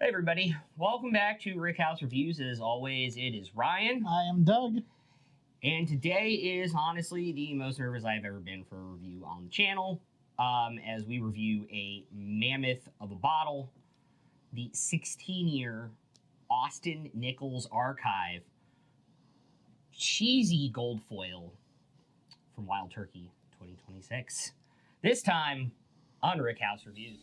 Hey everybody, welcome back to Rickhouse Reviews. As always, it is Ryan. I am Doug. And today is honestly the most nervous I've ever been for a review on the channel, as we review a mammoth of a bottle, the 16-year Austin Nichols Archive Cheesy Gold Foil from Wild Turkey 2026. This time on Rickhouse Reviews.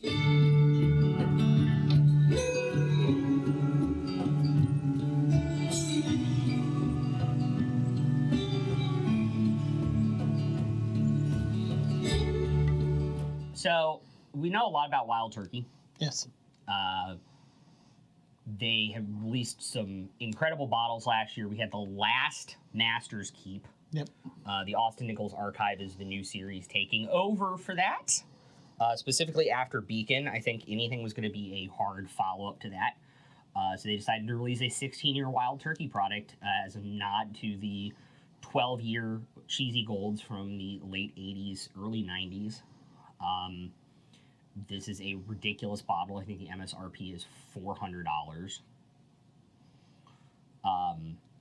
So, we know a lot about Wild Turkey. Yes. They have released some incredible bottles last year. We had the last Master's Keep. Yep. The Austin Nichols Archive is the new series taking over for that. Specifically after Beacon, I think anything was going to be a hard follow-up to that. So they decided to release a 16-year Wild Turkey product as a nod to the 12-year Cheesy Golds from the late 80s, early 90s. This is a ridiculous bottle. I think the MSRP is $400.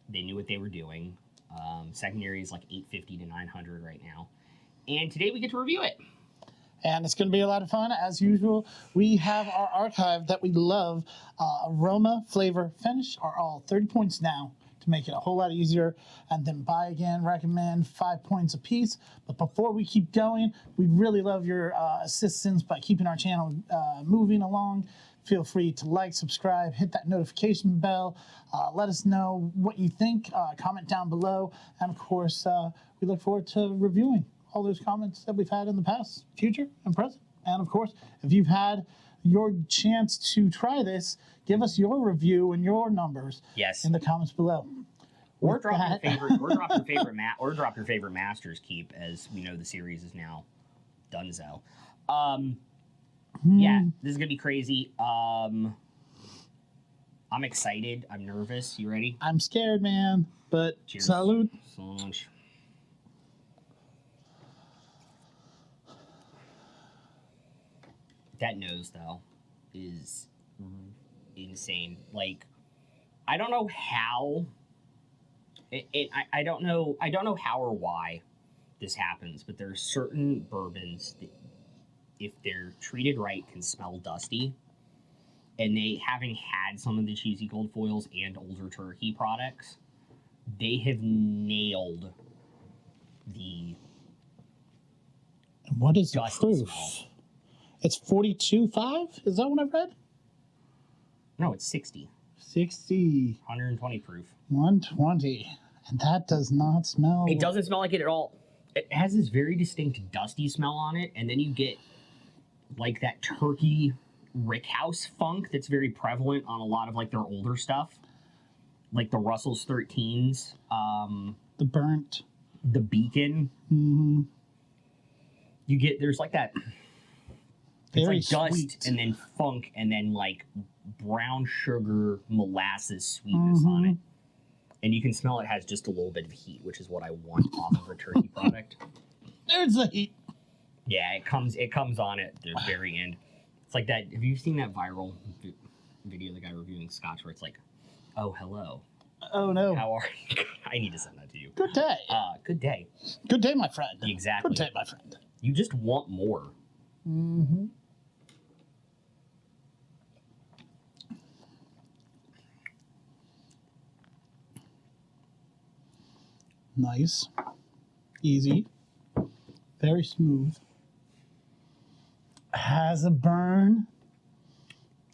They knew what they were doing. Secondary is like $850 to $900 right now. And today we get to review it. And it's going to be a lot of fun. As usual, we have our archive that we love. Aroma, flavor, finish are all 30 points now to make it a whole lot easier. And then buy again, recommend 5 points apiece. But before we keep going, we really love your assistance by keeping our channel moving along. Feel free to like, subscribe, hit that notification bell. Let us know what you think. Comment down below. And of course, we look forward to reviewing all those comments that we've had in the past, future, and present. And of course, if you've had your chance to try this, give us your review and your numbers in the comments below. Or drop your favorite Master's Keep, as we know the series is now donezo. Yeah, this is gonna be crazy. I'm excited. I'm nervous. You ready? I'm scared, man. But cheers. Salud. Salud. That nose, though, is insane. Like, I don't know how. I don't know how or why this happens, but there are certain bourbons that, if they're treated right, can smell dusty. And they, having had some of the Cheesy Gold Foils and older turkey products, they have nailed the. What is the proof? Smell. It's 42.5? Is that what I've read? No, it's 60. 60. 120 proof. 120. And that does not smell. It doesn't smell like it at all. It has this very distinct dusty smell on it, and then you get like that turkey rickhouse funk that's very prevalent on a lot of like their older stuff. Like the Russell's 13s. The burnt. The Beacon. Mm-hmm. You get, there's like that. It's Very like dust sweet. and then funk and then like brown sugar molasses sweetness on it. And you can smell it has just a little bit of heat, which is what I want off of a turkey product. There's the heat. Yeah, it comes on at the very end. It's like that. Have you seen that viral video of the guy reviewing scotch where it's like, "Oh, hello. Oh no. How are you?" I need to send that to you. Good day. Good day. Good day, my friend. Exactly. Good day, my friend. You just want more. Mm-hmm. Nice. Easy. Very smooth. Has a burn.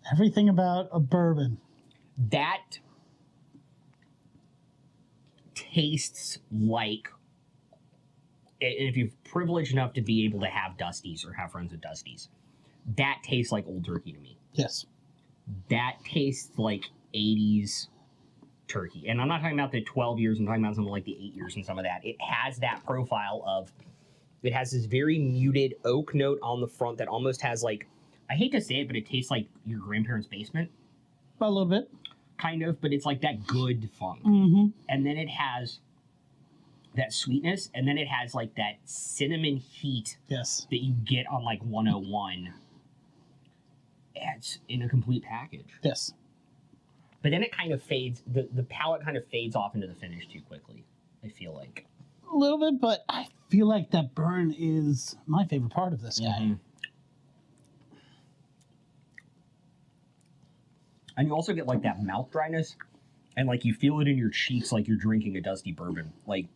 Everything about a bourbon. That tastes like, and if you're privileged enough to be able to have Dusties or have friends with Dusties, that tastes like Old Turkey to me. Yes. That tastes like 80s turkey. And I'm not talking about the 12 years, I'm talking about something like the 8 years and some of that. It has that profile of, it has this very muted oak note on the front that almost has like, I hate to say it, but it tastes like your grandparents' basement. A little bit. Kind of, but it's like that good funk. Mm-hmm. And then it has that sweetness, and then it has like that cinnamon heat Yes. that you get on like 101. it's in a complete package. Yes. But then it kind of fades, the palate kind of fades off into the finish too quickly, I feel like. A little bit, but I feel like that burn is my favorite part of this guy. Mm-hmm. And you also get like that mouth dryness, and like you feel it in your cheeks like you're drinking a dusty bourbon. Like,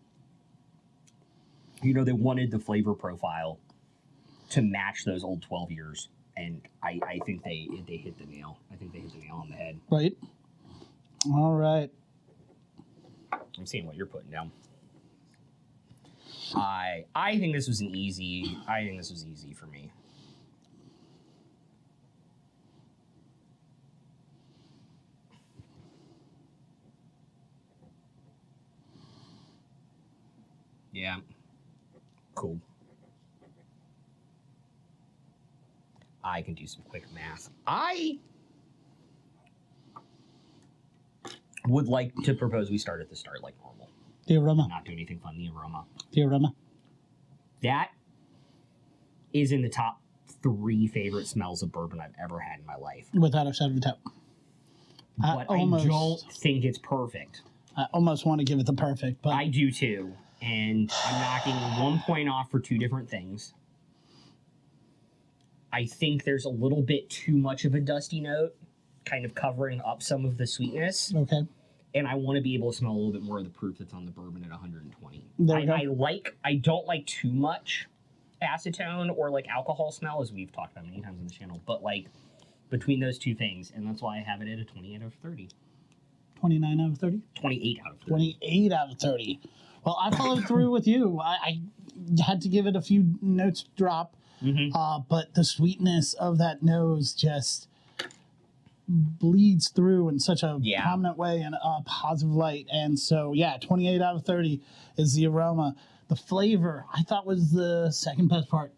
you know, they wanted the flavor profile to match those old 12 years. And I think they hit the nail. I think they hit the nail on the head. Right. All right. I'm seeing what you're putting down. I think this was easy for me. Yeah. Cool. I can do some quick math. I would like to propose we start at the start like normal. The aroma. Not do anything fun. The aroma. The aroma. That is in the top 3 favorite smells of bourbon I've ever had in my life. Without a shadow of a doubt. But I don't think it's perfect. I almost want to give it the perfect, but I do too. And I'm knocking 1 point off for 2 different things. I think there's a little bit too much of a dusty note, kind of covering up some of the sweetness. Okay. And I want to be able to smell a little bit more of the proof that's on the bourbon at 120. I don't like too much acetone or like alcohol smell, as we've talked about many times on the channel, but like between those two things, and that's why I have it at a 28 out of 30. 29 out of 30? 28 out of 30. 28 out of 30. Well, I followed through with you. I had to give it a few notes drop, but the sweetness of that nose just bleeds through in such a prominent way and a positive light. And so, 28 out of 30 is the aroma. The flavor, I thought, was the second best part.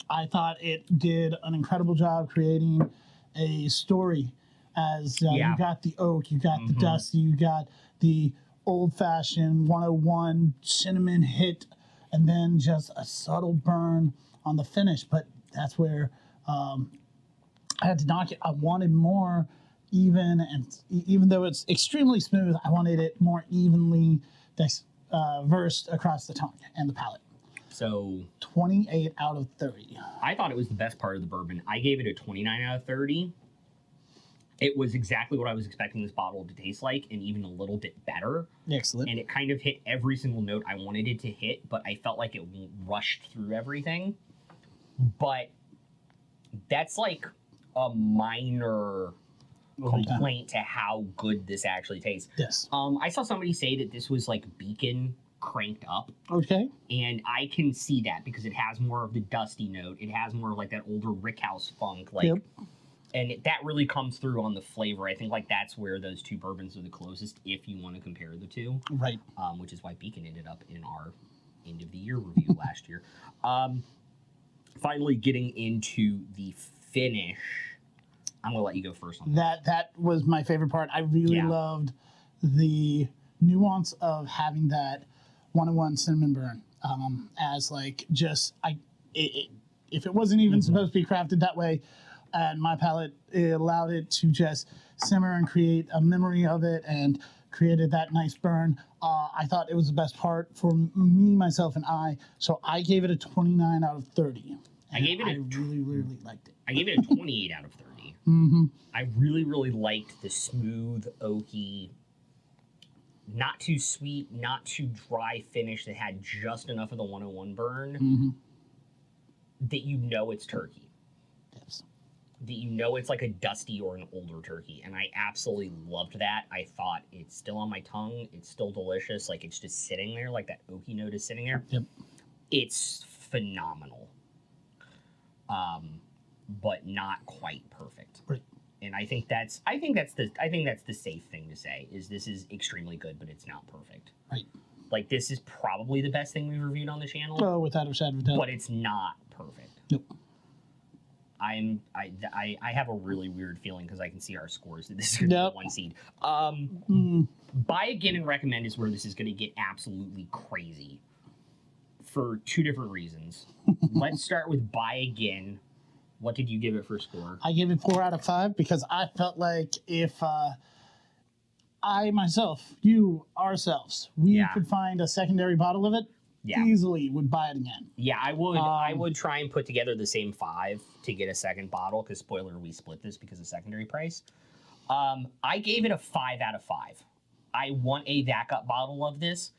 I thought it did an incredible job creating a story as you got the oak, you got the dusty, you got the old-fashioned 101 cinnamon hit, and then just a subtle burn on the finish. But that's where I had to knock it. I wanted more even, and even though it's extremely smooth, I wanted it more evenly versed across the tongue and the palate. So 28 out of 30. I thought it was the best part of the bourbon. I gave it a 29 out of 30. It was exactly what I was expecting this bottle to taste like, and even a little bit better. Excellent. And it kind of hit every single note I wanted it to hit, but I felt like it rushed through everything. But that's like a minor complaint to how good this actually tastes. Yes. I saw somebody say that this was like Beacon cranked up. Okay. And I can see that because it has more of the dusty note. It has more of like that older Rickhouse funk. And that really comes through on the flavor. I think like that's where those two bourbons are the closest if you want to compare the two. Right. Which is why Beacon ended up in our end of the year review last year. Finally getting into the finish. I'm gonna let you go first on that. That was my favorite part. I really loved the nuance of having that 101 cinnamon burn as like just if it wasn't even supposed to be crafted that way, and my palate, it allowed it to just simmer and create a memory of it and created that nice burn. I thought it was the best part for me, myself, and I. So I gave it a 29 out of 30. I really liked it. I gave it a 28 out of 30. I really, really liked the smooth, oaky, not too sweet, not too dry finish that had just enough of the 101 burn that you know it's turkey. Yes. That you know it's like a dusty or an older turkey. And I absolutely loved that. I thought it's still on my tongue. It's still delicious. Like it's just sitting there, like that oaky note is sitting there. Yep. It's phenomenal. But not quite perfect. Right. And I think that's the safe thing to say is this is extremely good, but it's not perfect. Right. Like this is probably the best thing we've reviewed on the channel. Oh, without a shadow of a doubt. But it's not perfect. Nope. I have a really weird feeling because I can see our scores that this is going to be one seed. Buy again and recommend is where this is going to get absolutely crazy for 2 different reasons. Let's start with buy again What did you give it for score? I gave it 4 out of 5 because I felt like if I myself, you, ourselves, we could find a secondary bottle of it, easily would buy it again. Yeah, I would. I would try and put together the same 5 to get a second bottle. Because spoiler, we split this because of secondary price. I gave it a 5 out of 5. I want a backup bottle of this.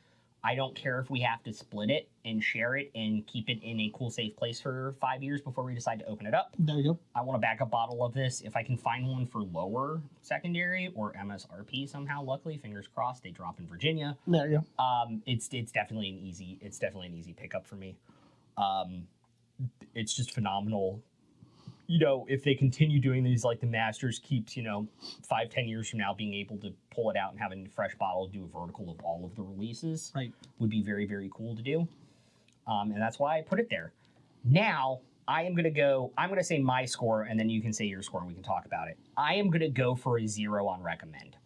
I don't care if we have to split it and share it and keep it in a cool, safe place for 5 years before we decide to open it up. There you go. I want a backup bottle of this. If I can find one for lower secondary or MSRP somehow, luckily, fingers crossed, they drop in Virginia. There you go. It's definitely an easy pickup for me. It's just phenomenal. You know, if they continue doing these, like the Masters keeps, 5-10 years from now, being able to pull it out and have a fresh bottle, do a vertical of all of the releases, would be very, very cool to do. And that's why I put it there. Now, I'm going to say my score, and then you can say your score and we can talk about it. I am going to go for a 0 on recommend.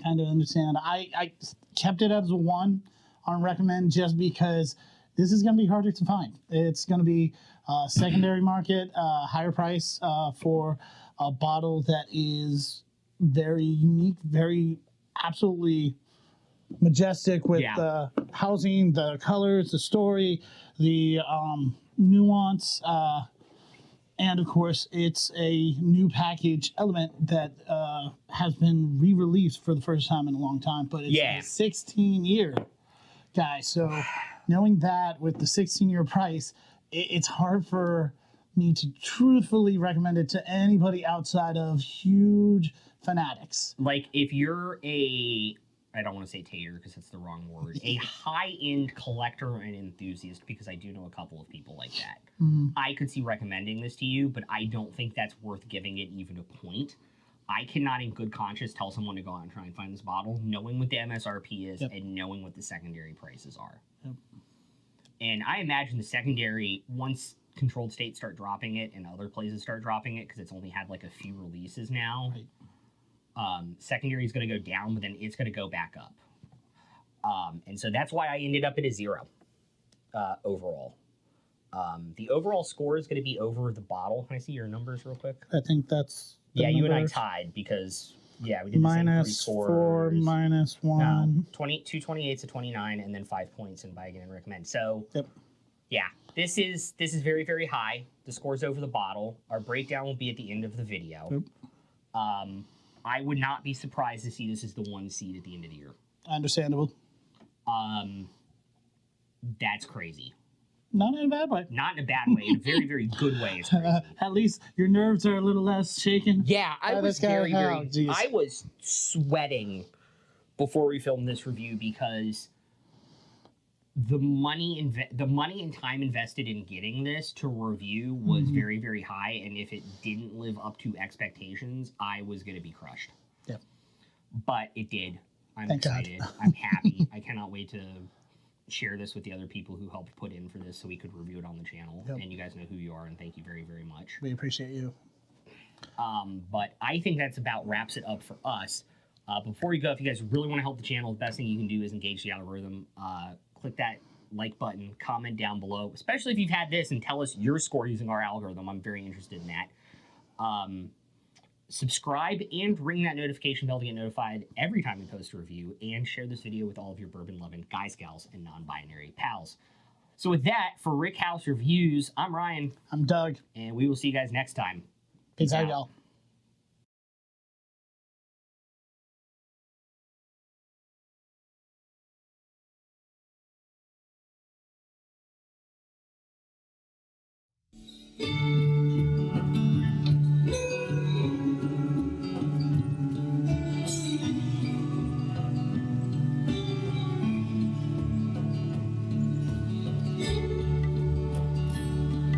Kind of understand. I kept it as a 1 on recommend just because this is going to be harder to find. It's going to be secondary market, higher price for a bottle that is very unique, very absolutely majestic with the housing, the colors, the story, the nuance, and of course, it's a new package element that has been re-released for the first time in a long time, but it's a 16-year, guys. So knowing that with the 16-year price, it's hard for me to truthfully recommend it to anybody outside of huge fanatics. Like, if you're I don't want to say tater because it's the wrong word, a high-end collector and enthusiast, because I do know a couple of people like that. I could see recommending this to you, but I don't think that's worth giving it even a point. I cannot in good conscience tell someone to go out and try and find this bottle, knowing what the MSRP is and knowing what the secondary prices are. And I imagine the secondary, once controlled states start dropping it and other places start dropping it, because it's only had like a few releases now, secondary is going to go down, but then it's going to go back up. And so that's why I ended up at a 0 overall. The overall score is going to be over the bottle. Can I see your numbers real quick? I think that's you and I tied because we did the same 3 scores. -4, -1. 2 28s to 29, and then 5 points in buy again and recommend. So this is very, very high. The score's over the bottle. Our breakdown will be at the end of the video. I would not be surprised to see this as the 1 seed at the end of the year. Understandable. That's crazy. Not in a bad way. Not in a bad way. In a very, very good way. It's crazy. At least your nerves are a little less shaken. Yeah, I was I was sweating before we filmed this review because the money and time invested in getting this to review was very, very high, and if it didn't live up to expectations, I was going to be crushed. Yep. But it did. I'm Thank excited. God. I'm happy. I cannot wait to share this with the other people who helped put in for this so we could review it on the channel. And you guys know who you are, and thank you very, very much. We appreciate you. But I think that's about wraps it up for us. Before you go, if you guys really want to help the channel, the best thing you can do is engage the algorithm. Click that like button, comment down below, especially if you've had this, and tell us your score using our algorithm. I'm very interested in that. Subscribe and ring that notification bell to get notified every time we post a review, and share this video with all of your bourbon-loving guys, gals, and non-binary pals. So with that, for Rick House Reviews, I'm Ryan. I'm Doug. And we will see you guys next time. Peace out, y'all.